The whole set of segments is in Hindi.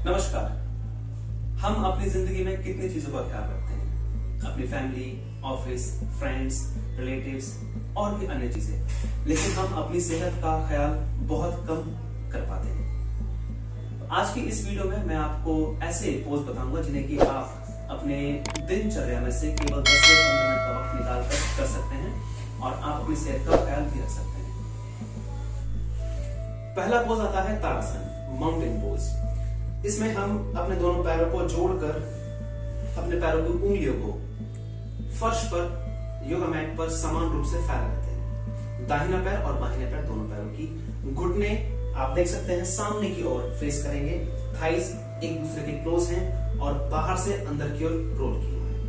नमस्कार। हम अपनी जिंदगी में कितनी चीजों का ख्याल रखते हैं, अपनी फैमिली, ऑफिस, फ्रेंड्स, रिलेटिव्स और भी अन्य चीजें, लेकिन हम अपनी सेहत का ख्याल बहुत कम कर पाते हैं। आज की इस वीडियो में मैं आपको ऐसे पोज बताऊंगा जिन्हें कि आप अपने दिनचर्या में से केवल 10 से 15 मिनट का वक्त निकाल कर सकते हैं और आप अपनी सेहत का ख्याल भी रख सकते हैं। पहला पोज आता है ताड़ासन, माउंटेन पोज। इसमें हम अपने दोनों पैरों को जोड़कर अपने पैरों की उंगलियों को फर्श पर योगा मैट पर समान रूप से फैला लेते हैं। दाहिना पैर और बाहिना पैर दोनों पैरों की घुटने आप देख सकते हैं सामने की ओर फेस करेंगे। थाइस एक दूसरे के क्लोज हैं और बाहर से अंदर की ओर रोल किए हुए हैं।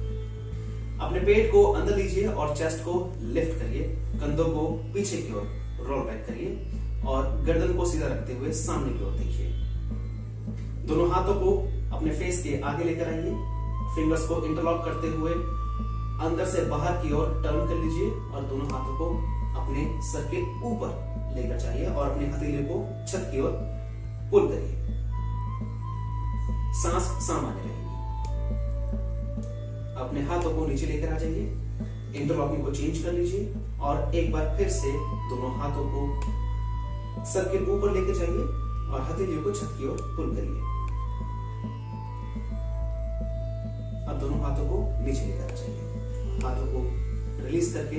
अपने पेट को अंदर लीजिए और चेस्ट को लिफ्ट करिए। कंधों को पीछे की ओर रोल बैक करिए और गर्दन को सीधा रखते हुए सामने की ओर देखिए। दोनों हाथों को अपने फेस के आगे लेकर आइए। फिंगर्स को इंटरलॉक करते हुए अंदर से बाहर की ओर टर्न कर लीजिए और दोनों हाथों को अपने सर के ऊपर लेकर जाइए और अपने हथेली को छत की ओर पुल करिए। सांस सामान्य रहेगी। अपने हाथों को नीचे लेकर आ जाइए। इंटरलॉकिंग को चेंज कर लीजिए और एक बार फिर से दोनों हाथों को सर के ऊपर लेकर जाइए और हथेलियों को छत की ओर पुल करिए। अब दोनों हाथों को नीचे लेकर आ जाइए। हाथों को रिलीज करके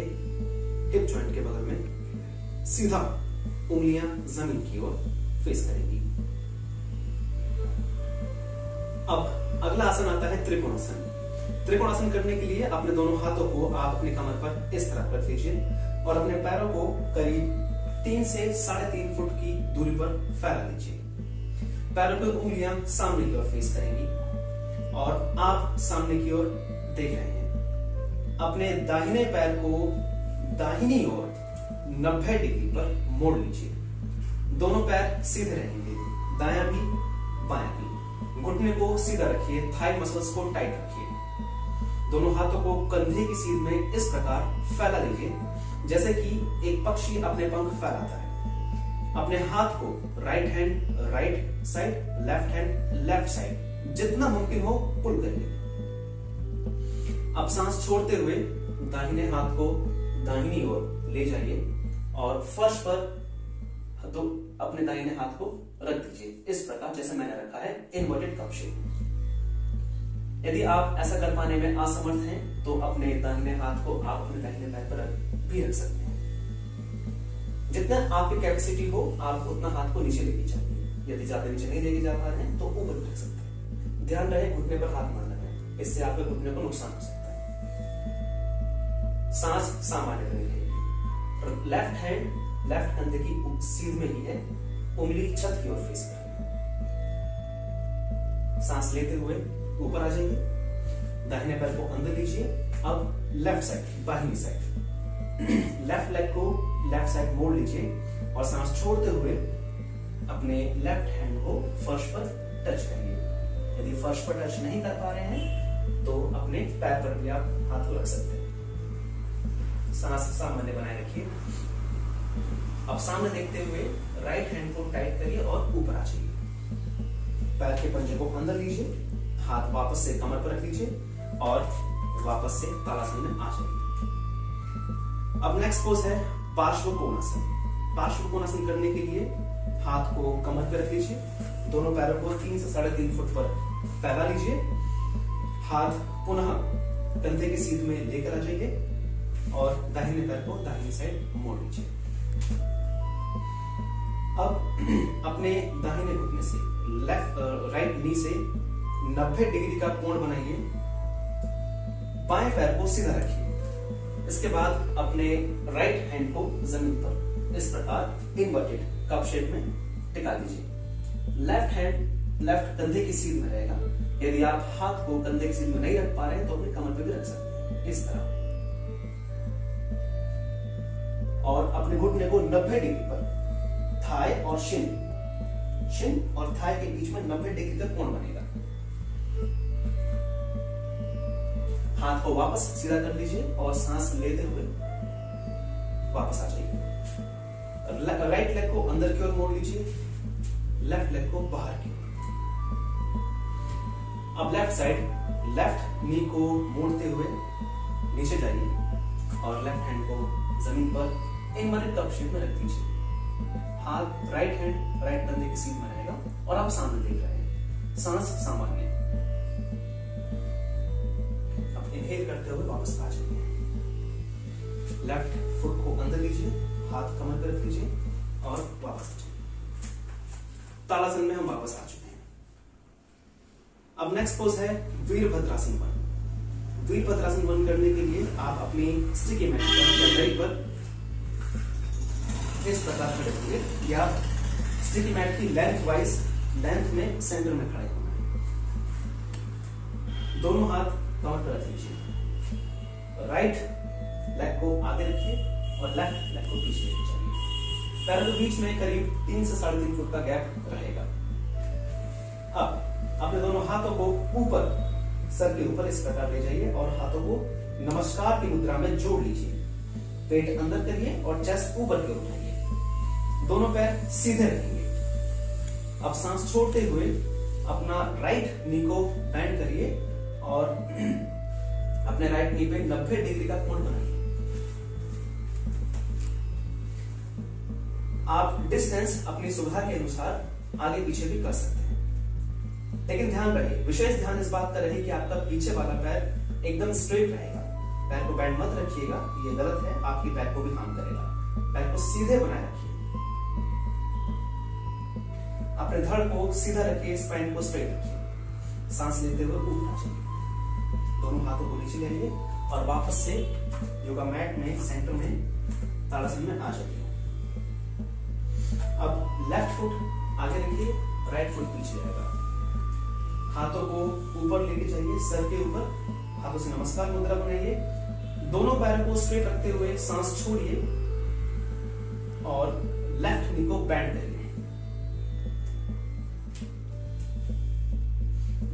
हिप जॉइंट के बगल में सीधा उंगलियां जमीन की ओर फेस करेंगी। अब अगला आसन आता है त्रिकोणासन। त्रिकोणासन करने के लिए अपने दोनों हाथों को आप अपनी कमर पर इस तरह रख लीजिए और अपने पैरों को करीब 3 से 3.5 फुट की दूरी पर फैला लीजिए। पैरों की उंगलियां सामने की ओर फेस करेंगी और आप सामने की ओर देख रहे हैं। अपने दाहिने पैर को दाहिनी ओर 90 डिग्री पर मोड़ लीजिए। दोनों पैर सीधे रहेंगे, दायां भी बायां भी। घुटने को सीधा रखिए, थाई मसल्स को टाइट रखिए। दोनों हाथों को कंधे की सीध में इस प्रकार फैला लीजिए जैसे कि एक पक्षी अपने पंख फैलाता है। अपने हाथ को right hand right side, left hand left side जितना मुमकिन हो पुल करिए। अब सांस छोड़ते हुए दाहिने हाथ को दाहिनी ओर ले जाइए और फर्श पर तो अपने दाहिने हाथ को रख दीजिए इस प्रकार जैसे मैंने रखा है, इन्वर्टेड कप शेप। यदि आप ऐसा कर पाने में असमर्थ हैं तो अपने दाहिने हाथ को आप अपने दाहिने पैर पर भी रख सकते हैं। जितना आपकी कैपेसिटी हो आप उतना हाथ को नीचे लेके जाइए। यदि ज्यादा नीचे नहीं लेके जा पा रहे हैं तो ऊपर भी रख सकते हैं। ध्यान रहे घुटने पर हाथ न लगाएं, इससे आपके घुटने को नुकसान हो सकता है। सांस सामान्य बनी रहेगी। लेफ्ट हैंड लेफ्ट कंधे की सीध में ही है, उंगली छत की ओर फेस करेगी। सांस लेते हुए ऊपर आ जाइए। दाहिने पैर को अंदर लीजिए। अब लेफ्ट साइड बाहिनी साइड लेफ्ट लेग को लेफ्ट साइड मोड़ लीजिए और सांस छोड़ते हुए अपने लेफ्ट हैंड को फर्श पर टच करिए। यदि फर्श पर टच नहीं कर पा रहे हैं तो अपने पैर पर भी आप हाथ को रख सकते हैं। सांस सामान्य बनाए रखिए। अब सामने देखते हुए राइट हैंड को टाइट करिए और ऊपर आ जाइए। पैर के पंजे को अंदर लीजिए, हाथ वापस से कमर पर रख लीजिए और वापस से ताड़ासन में आ जाइए। अब नेक्स्ट पोज है पार्श्व कोणासन। पार्श्व कोणासन करने के लिए हाथ को कमर पर रख लीजिए। दोनों पैरों को 3 से 3.5 फुट पर फैला लीजिए। हाथ पुनः कंधे की सीध में लेकर आ जाइए और दाहिने पैर को दाहिनी साइड मोड़ लीजिए। अब अपने दाहिने घुटने से राइट नी से 90 डिग्री का कोण बनाइए। बाएं पैर को सीधा रखिए। इसके बाद अपने राइट हैंड को जमीन पर इस प्रकार इन्वर्टेड कप शेप में टिका दीजिए। लेफ्ट हैंड लेफ्ट कंधे की सीध में रहेगा। यदि आप हाथ को कंधे की सीध में नहीं रख पा रहे हैं तो अपनी कमर पे भी रख सकते हैं इस तरह। और अपने घुटने को 90 डिग्री पर थाई और शिन और थाई के बीच में 90 डिग्री का कोण बनेगा। हाथ को वापस सीधा कर लीजिए और सांस लेते हुए वापस आ जाइए। राइट लेग को अंदर की ओर मोड़ लीजिए, लेफ्ट लेग को बाहर की ओर। अब लेफ्ट साइड, लेफ्ट नी को मोड़ते हुए नीचे जाइए और लेफ्ट हैंड को जमीन पर इनवर्टेड कप शेप में रख दीजिए। हाथ राइट हैंड राइट कंधे की सीध में रहेगा और आप सामने देख रहे हैं। सांस सामान्य। अब इनहेल करते हुए वापस आ जाइए। लेफ्ट फुट को अंदर लीजिए, हाथ कमर पर रख लीजिए और वापस आ जाइए। ताड़ासन में हम वापस आ चुके हैं। अब नेक्स्ट पोज है वीरभद्रासन 1। वीरभद्रासन 1 करने के लिए आप अपनी स्टिकी मैट पर या बेड पर इस प्रकार खड़े होंगे या स्टिकी मैट की लेंथ में सेंटर में खड़े होना है। दोनों हाथ कमर पर रख लीजिए। राइट लेग को आगे रखिए और लेफ्ट लेग को पीछे लेके चलिए। पैरों के बीच में करीब 3 से 3.5 फुट का गैप रहेगा। अब अपने दोनों हाथों को ऊपर, सर के ऊपर इस प्रकार ले जाइए और हाथों को नमस्कार की मुद्रा में जोड़ लीजिए। पेट अंदर करिए और चेस्ट ऊपर की ओर उठाइए। दोनों पैर सीधे रखेंगे। अब सांस छोड़ते हुए अपना राइट नी को बेंड करिए और अपने राइट नी पे 90 डिग्री का कोण बनाइए। आप डिस्टेंस अपनी सुविधा के अनुसार आगे पीछे भी कर सकते हैं, लेकिन ध्यान रहे, विशेष ध्यान इस बात का रहे कि आपका पीछे वाला पैर एकदम स्ट्रेट रहेगा। पैर को बेंड मत रखिएगा, ये गलत है, आपकी पैर को भी हार्म करेगा। पैर को सीधे बनाए रखिए। अपने धड़ को सीधा रखिए, स्पाइन को स्ट्रेट रखिए। सांस लेते हुए ऊपर आ जाइए। दोनों हाथों को नीचे ले आइए और वापस से योगा मैट में सेंटर में ताड़ासन में आ जाइए। अब लेफ्ट फुट आगे रखिए, राइट फुट पीछे रहेगा। हाथों को ऊपर लेके जाइए, सर के ऊपर, हाथों से नमस्कार मुद्रा बनाइए। दोनों पैरों को स्ट्रेट रखते हुए सांस छोड़िए और लेफ्ट नी को बेंड करिए।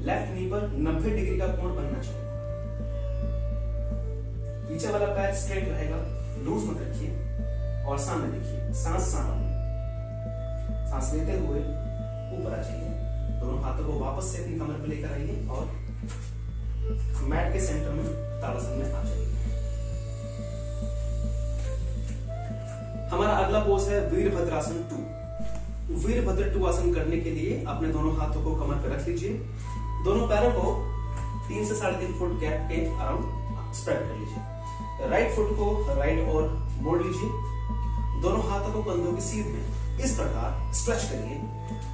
लेफ्ट नी पर 90 डिग्री का कोण बनना चाहिए। पीछे वाला पैर स्ट्रेट रहेगा, लूज मत रखिए और सामने देखिए। सांस सामान्य। सांस लेते हुए ऊपर आ जाइए। दोनों हाथों को वापस से अपनी कमर पर लेकर आइए और मैट के सेंटर में ताड़ासन में आ जाइए। हमारा अगला पोज है वीरभद्रासन 2। वीरभद्र 2 आसन करने के लिए अपने दोनों हाथों को कमर पर रख लीजिए। दोनों पैरों को 3 से 3.5 फुट गैप के अराउंड स्प्रेड कर लीजिए। राइट फुट को राइट और मोड़ लीजिए। दोनों हाथों को कंधों की सीध में इस प्रकार स्ट्रेच करिए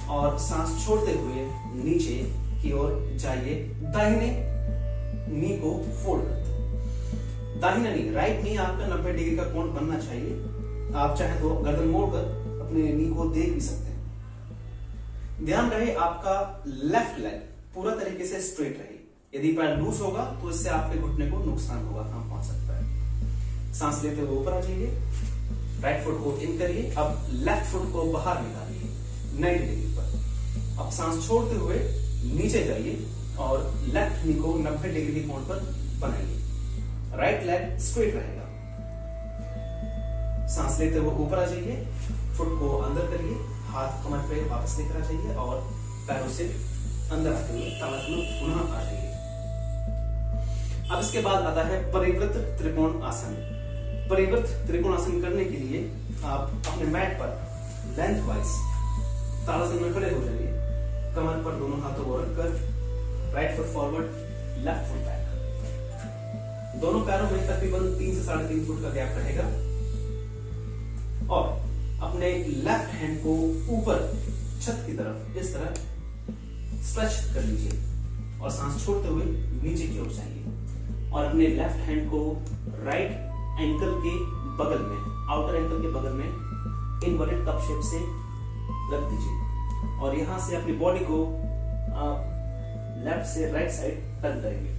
और सांस छोड़ते हुए नीचे की ओर जाइए। दाहिने नी को फोल्ड कर। दाहिना नी, राइट नी आपका 90 डिग्री का कोण बनना चाहिए। आप चाहे तो गर्दन मोड़कर अपने नी को देख भी सकते हैं। ध्यान रहे आपका लेफ्ट लेग पूरा तरीके से स्ट्रेट रहे। यदि पैर लूज होगा तो इससे आपके घुटने को नुकसान होगा, हार्म पहुंच सकता है। सांस लेते हुए ऊपर आ जाइए। राइट फुट को इन करिए। अब लेफ्ट फुट को बाहर निकालिए 90 डिग्री पर। अब सांस छोड़ते हुए नीचे जाइए और लेफ्ट नी को 90 डिग्री के कोण पर बनाइए। राइट लेग स्ट्रेट रहेगा। सांस लेते हुए ऊपर आ जाइए। फुट को अंदर करिए, हाथ कमर पे वापस लेकर आ जाइए और पैरों से अंदर आते हुए ताड़ासन में पुनः आ जाइए। अब इसके बाद आता है परिवृत्त त्रिकोण आसन। परिवृत्त त्रिकोण आसन करने के लिए आप अपने मैट पर लेंथ वाइज ताड़ासन में खड़े हो जाइए। कमर पर दोनों हाथों को रखकर right foot forward, left foot back. दोनों पैरों में तकरीबन 3 से 3.5 फुट का गैप रहेगा और अपने लेफ्ट हैंड को ऊपर छत की तरफ इस तरह स्ट्रेच कर लीजिए और सांस छोड़ते हुए नीचे की ओर जाइए और अपने लेफ्ट हैंड को राइट एंकल के बगल में, आउटर एंकल के बगल में इनवर्टेड कप शेप से रख दीजिए और यहां से अपनी बॉडी को लेफ्ट से राइट साइड टर्न करेंगे।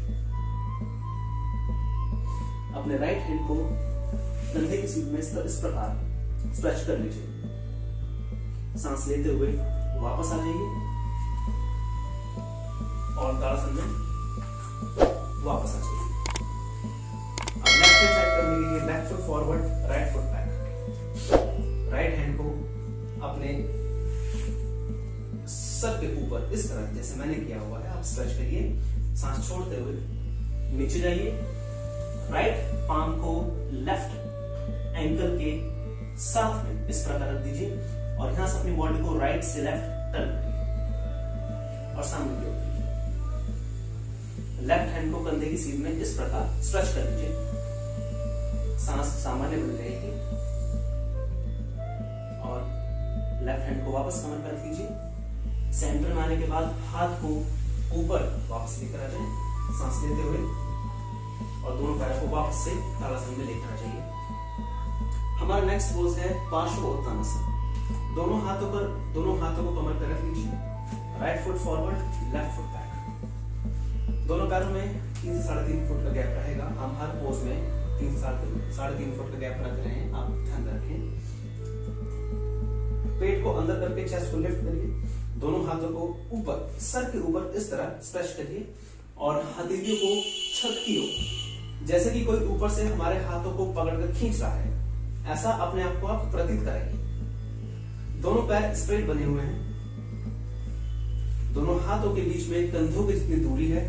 अपने राइट हैंड को कंधे की सीध में इस प्रकार स्ट्रेच कर लीजिए। सांस लेते हुए वापस आ जाइए और ताड़ासन में वापस आ जाइए। अब लेफ्ट हैंड साइड करने के लिए left foot forward, right foot back. Right hand को अपने सर के ऊपर इस तरह जैसे मैंने किया हुआ है आप स्ट्रेच करिए, सांस छोड़ते हुए नीचे जाइए, राइट पाम को लेफ्ट एंकल के साथ में इस प्रकार रख दीजिए और यहां से अपनी बॉडी को राइट से लेफ्ट टर्न करिए और सामने की ओर देखिए। लेफ्ट हैंड को कंधे की सीध में इस प्रकार स्ट्रेच कर दीजिए, सांस सामान्य बनी रहेगी और लेफ्ट हैंड को वापस कमर पर रख लीजिए। सेंटर में आने के बाद हाथ को ऊपर वापस लेकर आ जाए, सांस लेते हुए और दोनों पैरों को वापस से ताड़ासन में लेकर आ जाइए। हमारा नेक्स्ट पोज है पार्श्वोत्थानासन। दोनों हाथों को कमर पर रख लीजिए, right foot forward, left foot back. दोनों पैरों में 3 से 3.5 फुट का गैप रहेगा। हम हर पोज में 3 से 3.5 फुट का गैप रख रहे हैं, आप ध्यान रखें। पेट को अंदर करके चेस्ट को लिफ्ट करिए, दोनों हाथों को ऊपर सर के ऊपर इस तरह स्ट्रेच करिए और हथेलियों को छत की ओर, जैसे कि कोई ऊपर से हमारे हाथों को पकड़कर खींच रहा है, ऐसा अपने आप को आप प्रतीत करेंगे। दोनों पैर स्ट्रेट बने हुए हैं, दोनों हाथों के बीच में कंधों की जितनी दूरी है,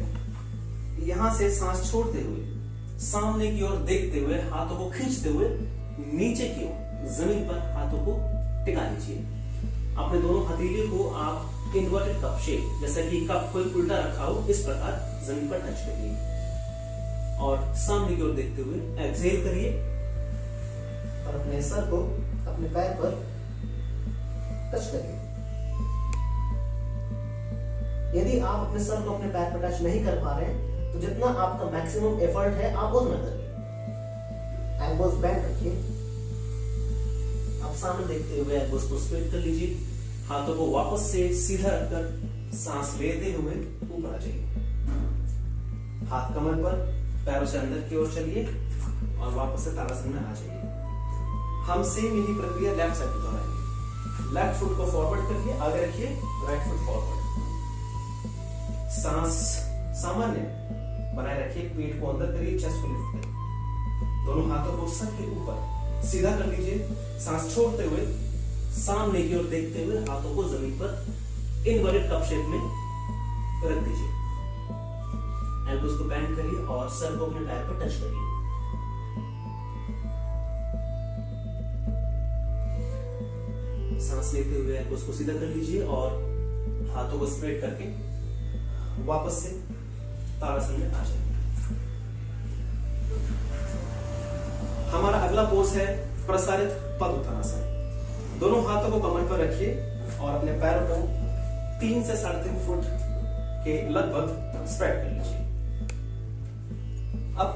यहां से सांस छोड़ते हुए सामने की ओर देखते हुए हाथों को खींचते हुए नीचे की ओर जमीन पर हाथों को टिका लीजिए। अपने दोनों हथेलियों को आप इन्वर्टेड कप शेप, जैसा कि कप कोई उल्टा रखा हो, इस प्रकार जमीन पर टच करिए और सामने की ओर देखते हुए एक्सहेल करिए और अपने सर को अपने पैर पर टच करिए। यदि आप अपने सर को अपने पैर पर टच नहीं कर पा रहे हैं तो जितना आपका मैक्सिमम एफर्ट है आप उतना करिए। एल्बोज बेंड रखिए, आप सामने देखते हुए एल्बोज को स्ट्रेट कर लीजिए, हाथों को वापस से सीधा रखकर सांस लेते हुए ऊपर आ जाइए। हाथ कमर पर, पैरों से अंदर की ओर चलिए और वापस से ताड़ासन में आ जाइए। हम सेम यही प्रक्रिया लेफ्ट साइड पर दोहराएंगे। लेफ्ट फुट को फॉरवर्ड करिए, आगे रखिए, राइट फुट फॉरवर्ड, सांस सामान्य बनाए रखिए, पेट को अंदर करिए, चेस्ट को लिफ्ट करिए, दोनों हाथों को सर के ऊपर सीधा कर लीजिए, सांस छोड़ते हुए सामने की ओर देखते हुए हाथों को जमीन पर इनवर्टेड कप शेप में रख दीजिए। एल्बोज को बेंड करिए और सर को अपने पैर पर टच करिए। सांस लेते हुए एल्बोज को सीधा कर लीजिए और हाथों को स्प्रेड करके वापस से ताड़ासन में आ जाइए। हमारा अगला पोज है प्रसारित पद्मोत्थानासन। दोनों हाथों को कमर पर रखिए और अपने पैरों को 3 से 3.5 फुट के लगभग स्प्रेड कर लीजिए। अब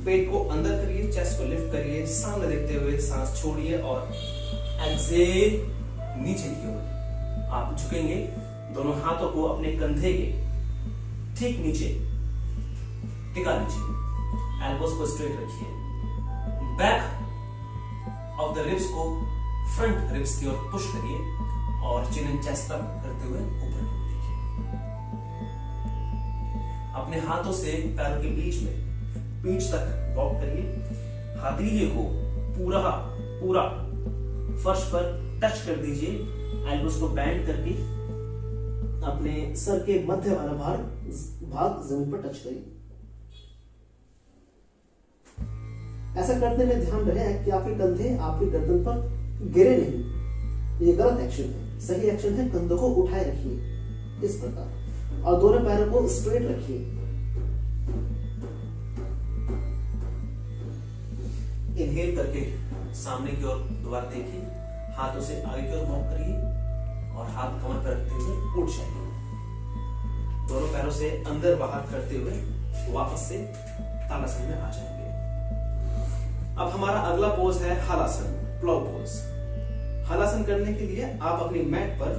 पेट को अंदर करिए, चेस्ट को लिफ्ट करिए, सामने देखते हुए सांस छोड़िए और एक्सहेल नीचे की ओर आप झुकेंगे। दोनों हाथों को अपने कंधे के ठीक नीचे टिका लीजिए, एल्बोज को स्ट्रेट रखिए, बैक ऑफ द रिब्स को फ्रंट रिब्स की ओर पुश करिए और चिन एंड चेस्ट तक करते हुए ऊपर की ओर देखिए। अपने हाथों से पैरों के बीच में पीठ तक वॉक करिए, हथेलियों को पूरा फर्श पर टच कर दीजिए, एल्बोज को बेंड करके अपने सर के मध्य वाला भाग जमीन पर टच करिए। ऐसा करने में ध्यान रहे कि आपके कंधे आपकी गर्दन पर गिरे नहीं, ये गलत एक्शन है। सही एक्शन है कंधों को उठाए रखिए इस प्रकार और दोनों पैरों को स्ट्रेट रखिए। इनहेल करके सामने की ओर दोबारा देखिए, हाथों से आगे की ओर वॉक करिए और हाथ कमर पर रखते हुए उठ जाइए। दोनों पैरों से अंदर बाहर करते हुए वापस से ताड़ासन में आ जाएंगे। अब हमारा अगला पोज है हलासन, प्लाव पोज। हलासन करने के लिए आप अपनी मैट पर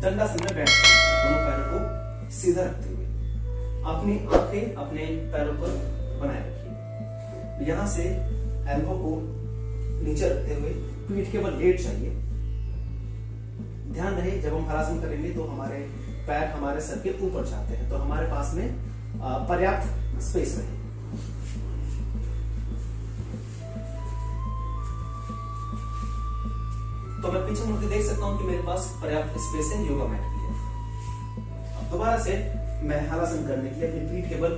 दंडासन में बैठिए, दोनों पैरों को सीधा रखते हुए अपनी आंखें अपने पैरों पर बनाए रखिए। यहां से एल्बो को नीचे रखते हुए पीठ के बल लेट जाइए। ध्यान रहे जब हम हलासन करेंगे तो हमारे पैर हमारे सर के ऊपर जाते हैं, तो हमारे पास में पर्याप्त स्पेस रहे। तो मैं पीछे मुड़ के देख सकता हूं कि मेरे पास पर्याप्त स्पेस है योगा मैट के लिए। अब दोबारा से मैं हलासन करने के लिए अपनी पीठ के बल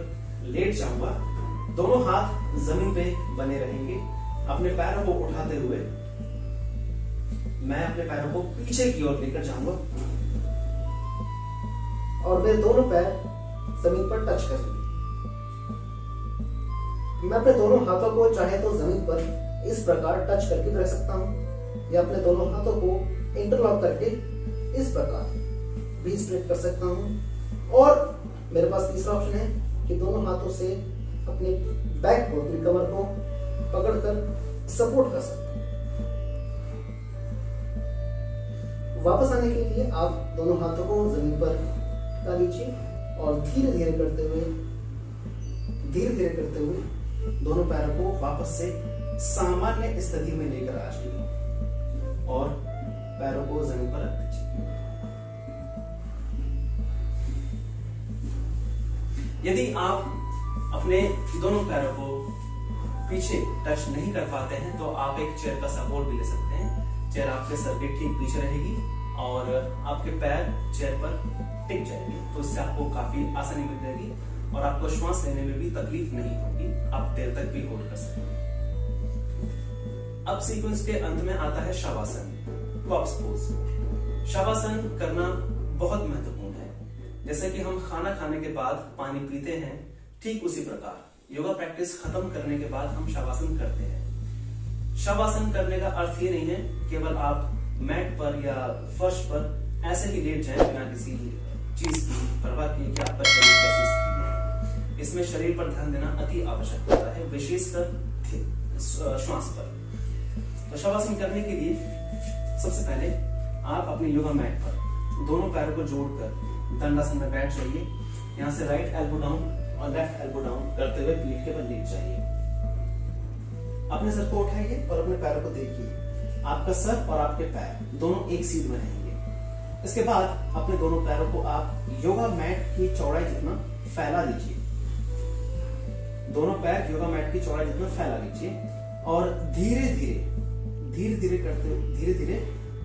लेट जाऊंगा, दोनों हाथ जमीन पे बने रहेंगे। अपने पैरों को उठाते हुए मैं अपने पैरों को पीछे की ओर लेकर जाऊंगा और मेरे दोनों पैर जमीन पर टच करेंगे। मैं अपने दोनों हाथों को चाहे तो जमीन पर इस प्रकार टच करके भी रख सकता हूं या अपने दोनों हाथों को इंटरलॉक करके इस प्रकार भी स्ट्रेट कर सकता हूं। और मेरे पास तीसरा ऑप्शन है कि दोनों हाथों से अपने बैक को, अपनी कमर को पकड़कर सपोर्ट कर सकते हैं। वापस आने के लिए आप दोनों हाथों को जमीन पर डाल लीजिए और धीरे धीरे करते हुए दोनों पैरों को वापस से सामान्य स्थिति में लेकर आ जाइए और पैरों को जमीन पर रख दीजिए। यदि आप अपने दोनों पैरों को पीछे टच नहीं कर पाते हैं तो आप एक चेयर का सपोर्ट भी ले सकते हैं। चेयर आपके सर के ठीक पीछे रहेगी और आपके पैर चेयर पर टिक जाएंगे, तो इससे आपको काफी आसानी मिल जाएगी और आपको श्वास लेने में भी तकलीफ नहीं होगी, आप देर तक भी होल्ड कर सकते हैं। अब सीक्वेंस के अंत में आता है शवासन, कॉर्प्स पोज। शवासन करना बहुत महत्वपूर्ण है। जैसे कि हम खाना खाने के बाद पानी पीते हैं, ठीक उसी प्रकार योगा प्रैक्टिस खत्म करने के बाद हम शवासन करते हैं। शवासन करने का अर्थ ये नहीं है केवल आप मैट पर या फर्श पर ऐसे ही लेट जाएं बिना किसी चीज की परवाह किए कि आपका शरीर कैसी स्थिति है। इसमें शरीर पर ध्यान देना अति आवश्यक होता है, विशेषकर श्वास पर। तो शवासन करने के लिए सबसे पहले आप अपने योगा मैट पर दोनों पैरों को जोड़कर दंडासन में बैठ जाइए। यहाँ से राइट एल्बो डाउन और लेफ्ट एल्बो डाउन करते हुए पीठ के बल लेट जाइए। अपने सर को उठाइए और अपने पैरों को देखिए। आपका सर और आपके पैर दोनों एक सीध में रहेंगे। इसके बाद अपने दोनों पैरों को आप योगा मैट की चौड़ाई जितना फैला लीजिए। दोनों पैर योगा मैट की चौड़ाई जितना फैला लीजिए और धीरे धीरे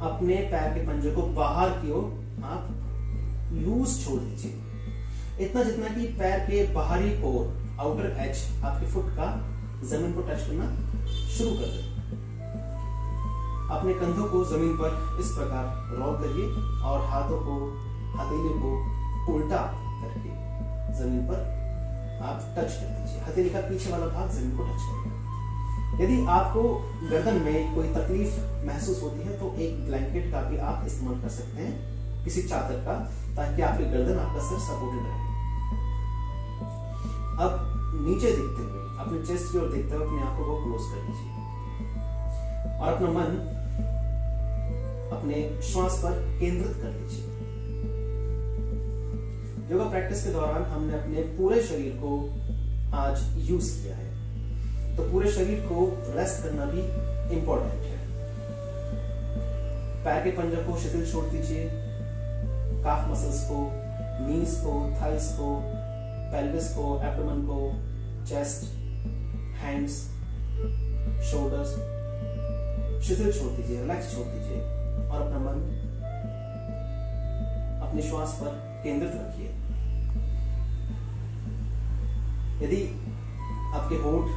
अपने पैर के पंजे को बाहर की ओर आप लूज छोड़ दीजिए। इतना जितना कि पैर के बाहरी कोर, आउटर एज आपके फुट का जमीन को टच करना शुरू कर दे। अपने कंधों को जमीन पर इस प्रकार रोल करिए और हाथों को, हथेली को उल्टा करके जमीन पर आप टच कर दीजिए। हथेली का पीछे वाला भाग जमीन को टच करेगा। यदि आपको गर्दन में कोई तकलीफ महसूस होती है तो एक ब्लैंकेट का भी आप इस्तेमाल कर सकते हैं, किसी चादर का, ताकि आपकी गर्दन, आपका सर सपोर्टेड रहे। अब नीचे देखते हुए, अपने चेस्ट की ओर देखते हुए अपनी आंखों को क्लोज कर लीजिए और अपना मन अपने श्वास पर केंद्रित कर लीजिए। योगा प्रैक्टिस के दौरान हमने अपने पूरे शरीर को आज यूज किया है, तो पूरे शरीर को रेस्ट करना भी इंपॉर्टेंट है। पैर के पंजे को शिथिल छोड़ दीजिए, काफ मसल्स को, नीज को, थाइस को, पेल्विस को, एब्डोमेन को, चेस्ट, हैंड्स, शोल्डर्स शिथिल छोड़ दीजिए, रिलैक्स छोड़ दीजिए और अपना मन अपने श्वास पर केंद्रित रखिए। यदि आपके होंठ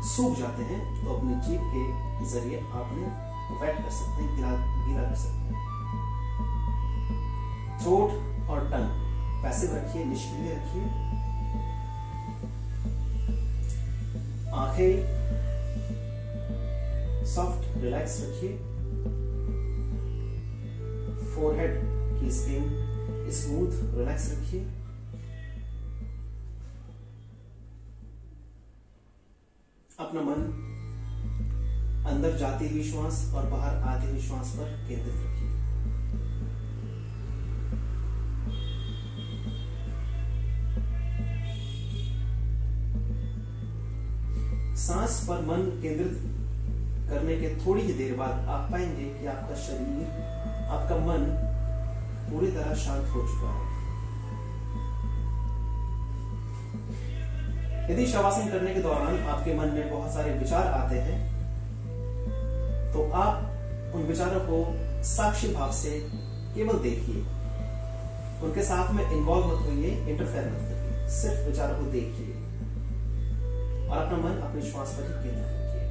सूख जाते हैं तो अपनी जीभ के जरिए आपने वेट कर सकते हैं, गीला कर सकते हैं। थ्रोट और टंग पैसिव रखिए, निष्क्रिय रखिए। आंखें सॉफ्ट रिलैक्स रखिए। फोरहेड की स्किन स्मूथ रिलैक्स रखिए। अपना मन अंदर जाती हुई श्वास और बाहर आती हुई श्वास पर केंद्रित रखिए। सांस पर मन केंद्रित करने के थोड़ी ही देर बाद आप पाएंगे कि आपका शरीर, आपका मन पूरी तरह शांत हो चुका है। यदि शवासन करने के दौरान आपके मन में बहुत सारे विचार आते हैं तो आप उन विचारों को साक्षी भाव से केवल देखिए, उनके साथ में इन्वॉल्व मत होइए, इंटरफेयर मत करिए, सिर्फ विचारों को देखिए और अपना मन अपने श्वास पर ही केंद्रित रखिए।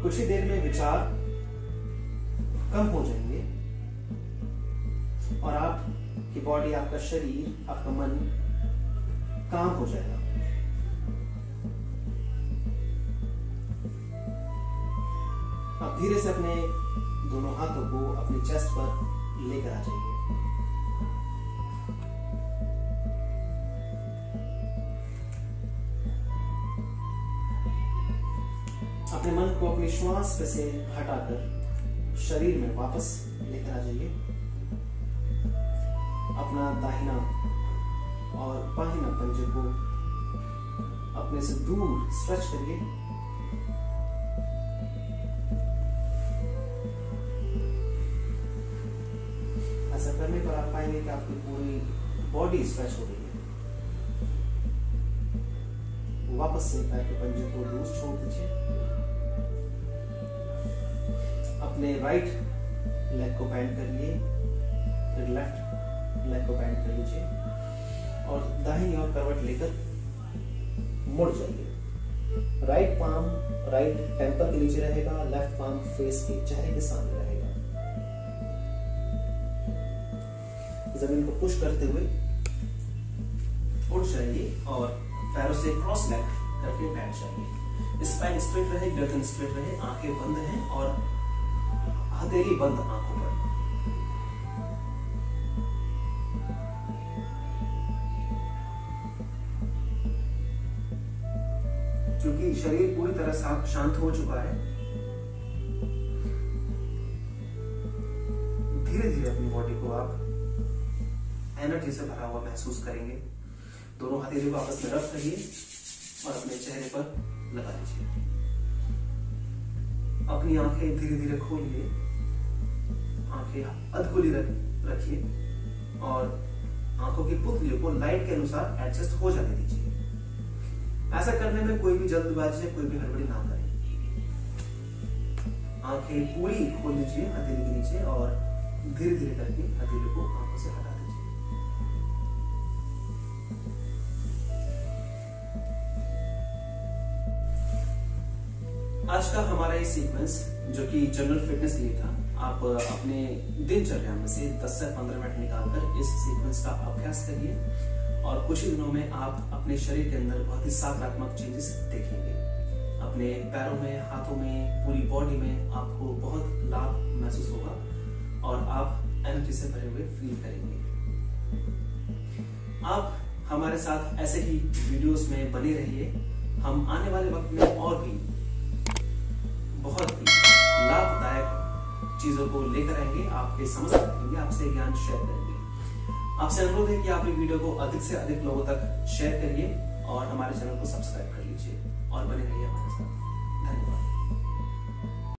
कुछ ही देर में विचार कम हो जाएंगे और आपकी बॉडी, आपका शरीर, आपका मन काम हो जाएगा। आप धीरे से अपने दोनों हाथों को अपनी चेस्ट पर लेकर आ जाइए। अपने मन को अपनी श्वास पे से हटाकर शरीर में वापस लेकर आ जाइए। अपना दाहिना और बाहिना पंजे को अपने से दूर स्ट्रेच करिए। ऐसा करने पर आप पाएंगे कि आपकी पूरी बॉडी स्ट्रेच हो गई है। वापस से पैर के पंजे को लूज छोड़ दीजिए। अपने राइट लेग को बेंड करिए, फिर लेफ्ट लेग को बेंड कर लीजिए और दाहिनी ओर करवट लेकर मुड़ जाइए। राइट पाम राइट टेम्पल के नीचे रहेगा, लेफ्ट पाम फेस के चेहरे के सामने रहेगा। जमीन को पुश करते हुए उठ जाइए और पैरों से क्रॉस लेग करके बैठ जाइए। स्पाइन स्ट्रेट रहे, गर्दन स्ट्रेट रहे, आंखें बंद हैं और हथेली बंद आंखों पर। क्योंकि शरीर पूरी तरह शांत हो चुका है, धीरे धीरे अपनी बॉडी को आप एनर्जी से भरा हुआ महसूस करेंगे। दोनों हथेली को आपस में रब करिए और अपने चेहरे पर लगा लीजिए। अपनी आंखें धीरे धीरे खोलिए, आंखें अधखुली रखिए और आंखों की पुतलियों को लाइट के अनुसार एडजस्ट हो जाने दीजिए। ऐसा करने में कोई भी जल्दबाजी या कोई भी हड़बड़ी ना करें। आंखें पूरी खोल लीजिए हथेली के नीचे और धीरे धीरे करके हथेली को आंखों से हटा दीजिए। आज का हमारा ये सीक्वेंस जो कि जनरल फिटनेस के लिए था, आप अपने दिनचर्या में से 10 से 15 मिनट निकालकर इस सीक्वेंस का अभ्यास करिए और कुछ ही दिनों में आप अपने शरीर के अंदर बहुत ही सकारात्मक चेंजेस देखेंगे। अपने पैरों में, हाथों में, पूरी बॉडी में आपको बहुत लाभ महसूस होगा और आप एनर्जी से भरे हुए फील करेंगे। आप हमारे साथ ऐसे ही वीडियोस में बने रहिए। हम आने वाले वक्त में और भी बहुत ही लाभदायक चीजों को लेकर आएंगे, आपके समझ रखेंगे, आपसे ज्ञान शेयर करेंगे। आपसे अनुरोध है कि आप ये वीडियो को अधिक से अधिक लोगों तक शेयर करिए और हमारे चैनल को सब्सक्राइब कर लीजिए और बने रहिए हमारे साथ। धन्यवाद।